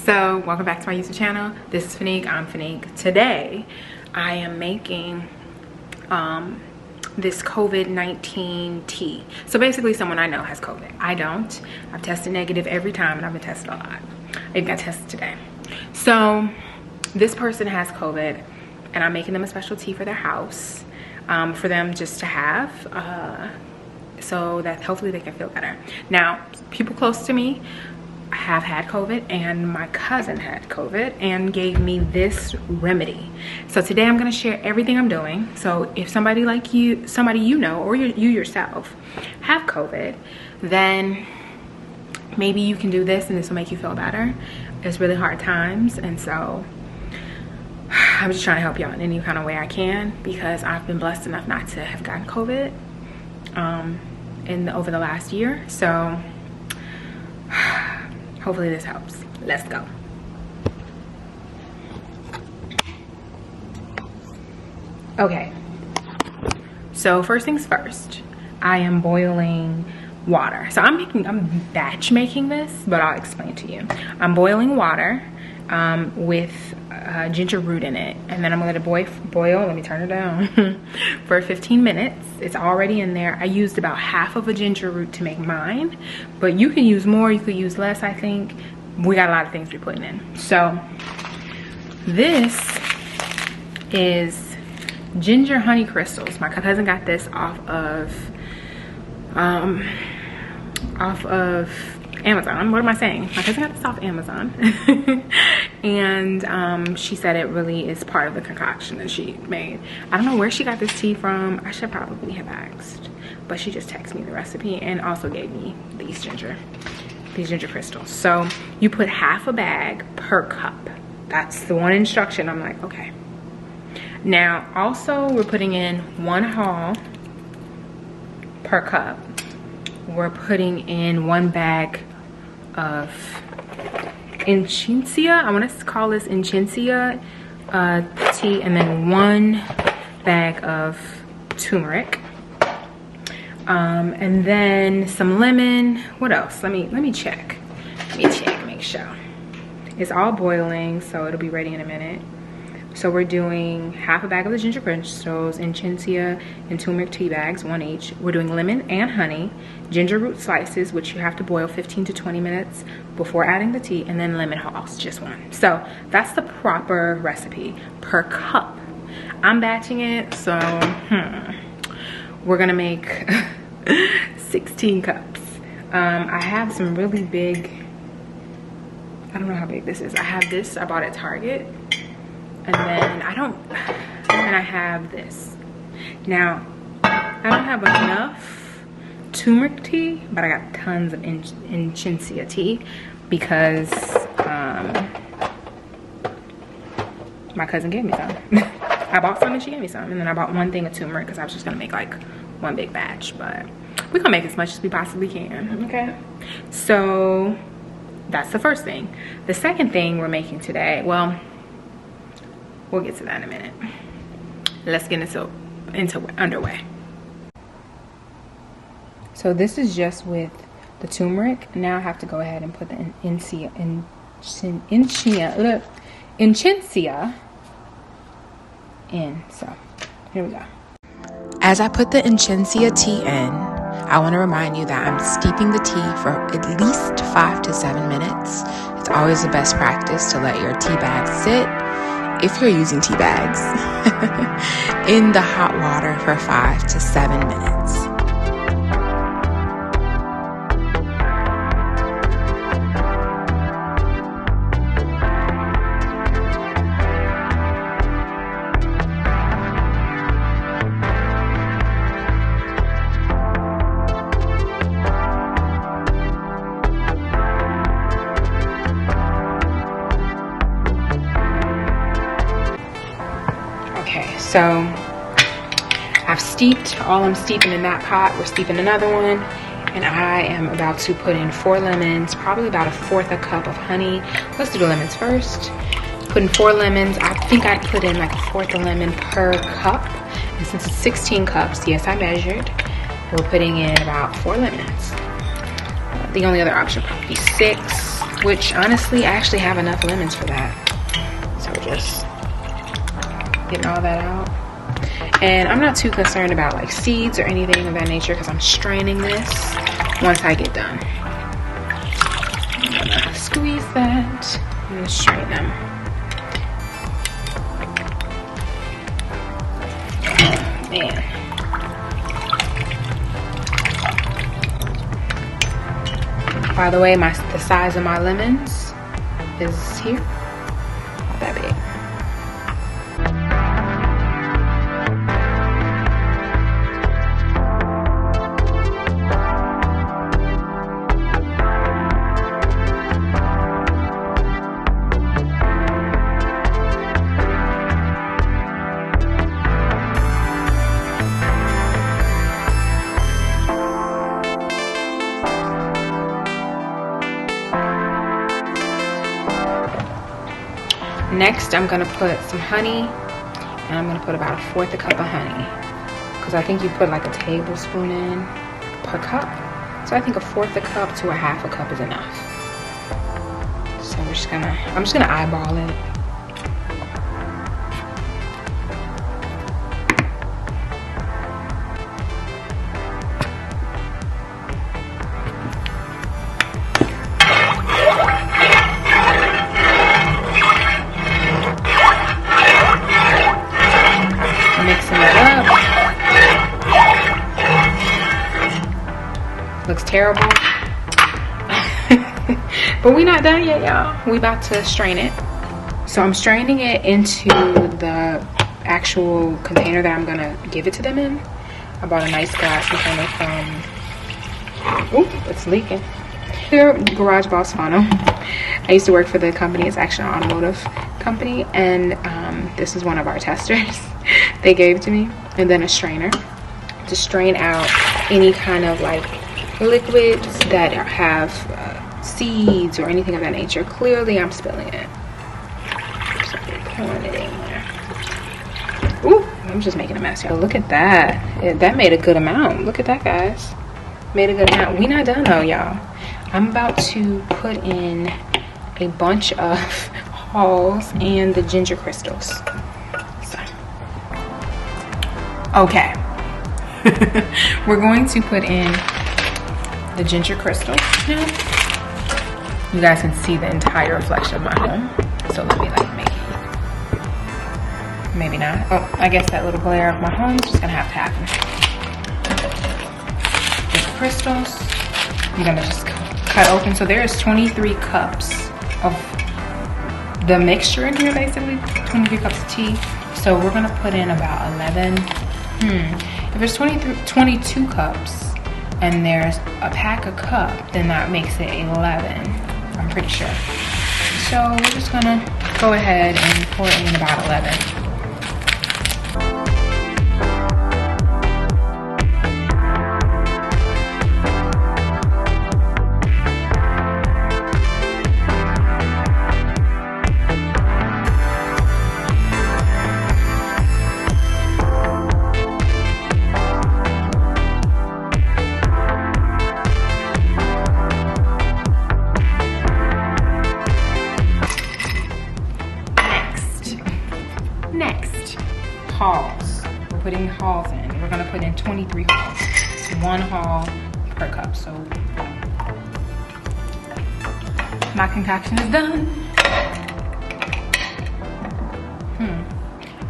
So welcome back to my YouTube channel. This is Fenique. I'm Fenique. Today I am making this COVID-19 tea. So basically someone I know has COVID. I don't. I've tested negative every time and I've been tested a lot. I got tested today. So this person has COVID and I'm making them a special tea for their house for them just to have so that hopefully they can feel better. Now, people close to me have had COVID, and my cousin had COVID and gave me this remedy. So today I'm going to share everything I'm doing. So if somebody like you, somebody you know, or you yourself have COVID, then maybe you can do this and this will make you feel better. It's really hard times, and so I'm just trying to help y'all in any kind of way I can, because I've been blessed enough not to have gotten COVID over the last year. So hopefully this helps. Let's go. Okay, so first things first, I am boiling water. So I'm batch making this, but I'll explain to you. I'm boiling water with ginger root in it, and then I'm gonna let it boil. Let me turn it down for 15 minutes. It's already in there. I used about half of a ginger root to make mine, but you can use more, you could use less. I think we got a lot of things we're putting in. So this is ginger honey crystals. My cousin got this off of Amazon. What am I saying? My cousin got this off Amazon. And she said it really is part of the concoction that she made. I don't know where she got this tea from. I should probably have asked, but she just texted me the recipe and also gave me these ginger crystals. So you put half a bag per cup. That's the one instruction. I'm like, okay. Now also we're putting in 1 haul per cup. We're putting in 1 bag of Inchincia. I want to call this Inchincia tea, and then 1 bag of turmeric, and then some lemon. What else? Let me check. Make sure it's all boiling, so it'll be ready in a minute. So we're doing half a bag of the ginger crystals, Inchincia and turmeric tea bags, 1 each. We're doing lemon and honey, ginger root slices, which you have to boil 15 to 20 minutes before adding the tea, and then lemon hulls, just 1. So that's the proper recipe per cup. I'm batching it, so we're gonna make 16 cups. I have some really big, I don't know how big this is. I have this, I bought at Target. And then I have this. Now, I don't have enough turmeric tea, but I got tons of Inchincia tea because my cousin gave me some. I bought some and she gave me some. And then I bought 1 thing of turmeric because I was just gonna make like 1 big batch, but we're gonna make as much as we possibly can, okay? So that's the first thing. The second thing we're making today, well, we'll get to that in a minute. Let's get into underway. So this is just with the turmeric. Now I have to go ahead and put the Inchincia in. So here we go. As I put the Inchincia tea in, I want to remind you that I'm steeping the tea for at least 5 to 7 minutes. It's always the best practice to let your tea bag sit, if you're using tea bags, in the hot water for 5 to 7 minutes. So I've steeped all I'm steeping in that pot. We're steeping another one, and I am about to put in 4 lemons, probably about 1/4 a cup of honey. Let's do the lemons first. Putting 4 lemons. I think I put in like 1/4 a lemon per cup, and since it's 16 cups, yes, I measured, we're putting in about 4 lemons. The only other option would probably be 6. which honestly, I actually have enough lemons for that. So we're just getting all that out. And I'm not too concerned about like seeds or anything of that nature because I'm straining this once I get done. I'm gonna squeeze that. I'm gonna strain them. Oh, man. By the way, the size of my lemons is here. Not that big. Next, I'm gonna put some honey, and I'm gonna put about 1/4 cup of honey, because I think you put like a tablespoon in per cup. So I think 1/4 cup to 1/2 cup is enough. So I'm just gonna eyeball it. Looks terrible. But we're not done yet, y'all. We about to strain it. So I'm straining it into the actual container that I'm gonna give it to them in. I bought a nice glass container from, ooh, it's leaking. Here, Garage Boss Funnel. I used to work for the company. It's actually an automotive company, and this is one of our testers they gave to me. And then a strainer to strain out any kind of like liquids that have seeds or anything of that nature. Clearly I'm spilling it. So pouring it in there. Ooh, I'm just making a mess, y'all. Look at that. That made a good amount. Look at that, guys. Made a good amount. We not done though, y'all. I'm about to put in a bunch of hulls and the ginger crystals. So, okay. We're going to put in the ginger crystals now. You guys can see the entire reflection of my home. So let me like maybe not. Oh, I guess that little glare of my home is just gonna have to happen. Ginger crystals. I'm gonna just cut open. So there's 23 cups of the mixture in here, basically. 23 cups of tea. So we're gonna put in about 11. If there's 22 cups and there's a pack a cup, then that makes it 11, I'm pretty sure. So we're just gonna go ahead and pour in about 11. Hulls. We're putting hulls in. We're gonna put in 23 hulls. 1 hull per cup. So my concoction is done.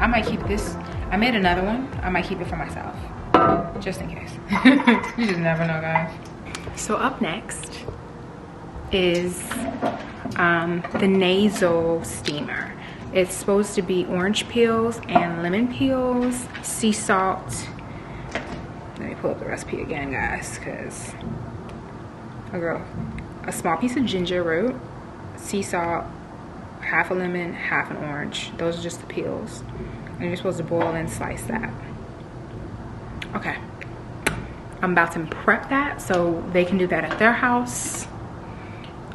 I might keep this. I made another one. I might keep it for myself, just in case. You just never know, guys. So up next is the nasal steamer. It's supposed to be orange peels and lemon peels, sea salt. Let me pull up the recipe again, guys, because a small piece of ginger root, sea salt, half a lemon, half an orange. Those are just the peels. And you're supposed to boil and slice that. Okay. I'm about to prep that so they can do that at their house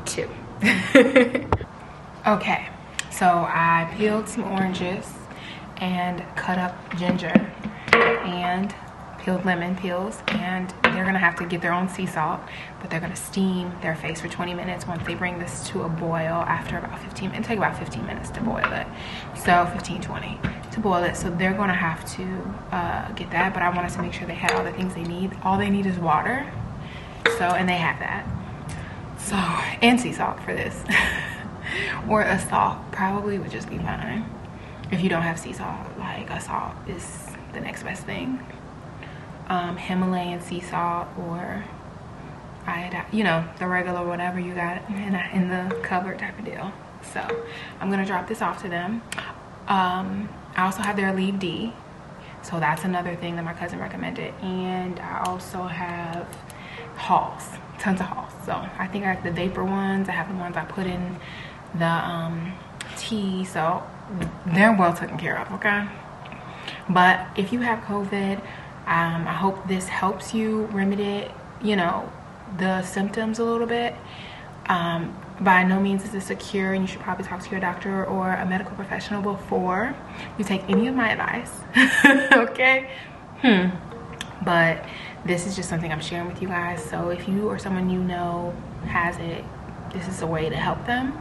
too. Okay. So I peeled some oranges and cut up ginger and peeled lemon peels, and they're gonna have to get their own sea salt, but they're gonna steam their face for 20 minutes once they bring this to a boil. After about 15 minutes, take about 15 minutes to boil it, so 15-20 to boil it. So they're gonna have to get that, but I wanted to make sure they had all the things they need. All they need is water, so, and they have that. So, and sea salt for this. Or a salt probably would just be fine. If you don't have sea salt, like a salt is the next best thing. Himalayan sea salt, or iodine, you know, the regular whatever you got in the cupboard type of deal. So I'm gonna drop this off to them. I also have their Aleve D, so that's another thing that my cousin recommended. And I also have hauls, tons of hauls. So I think I have the vapor ones, I have the ones I put in the tea, so they're well taken care of, okay? But if you have COVID, I hope this helps you remedy, you know, the symptoms a little bit. By no means is this a cure, and you should probably talk to your doctor or a medical professional before you take any of my advice. Okay? But this is just something I'm sharing with you guys. So if you or someone you know has it, this is a way to help them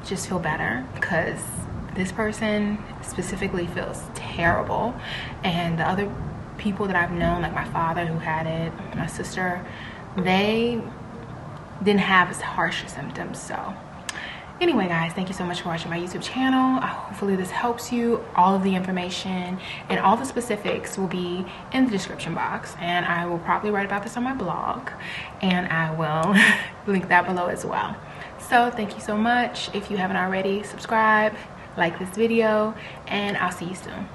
just feel better, because this person specifically feels terrible, and the other people that I've known, like my father who had it, my sister, they didn't have as harsh symptoms. So anyway, guys, thank you so much for watching my YouTube channel. Hopefully this helps you. All of the information and all the specifics will be in the description box, and I will probably write about this on my blog, and I will link that below as well. So thank you so much. If you haven't already, subscribe, like this video, and I'll see you soon.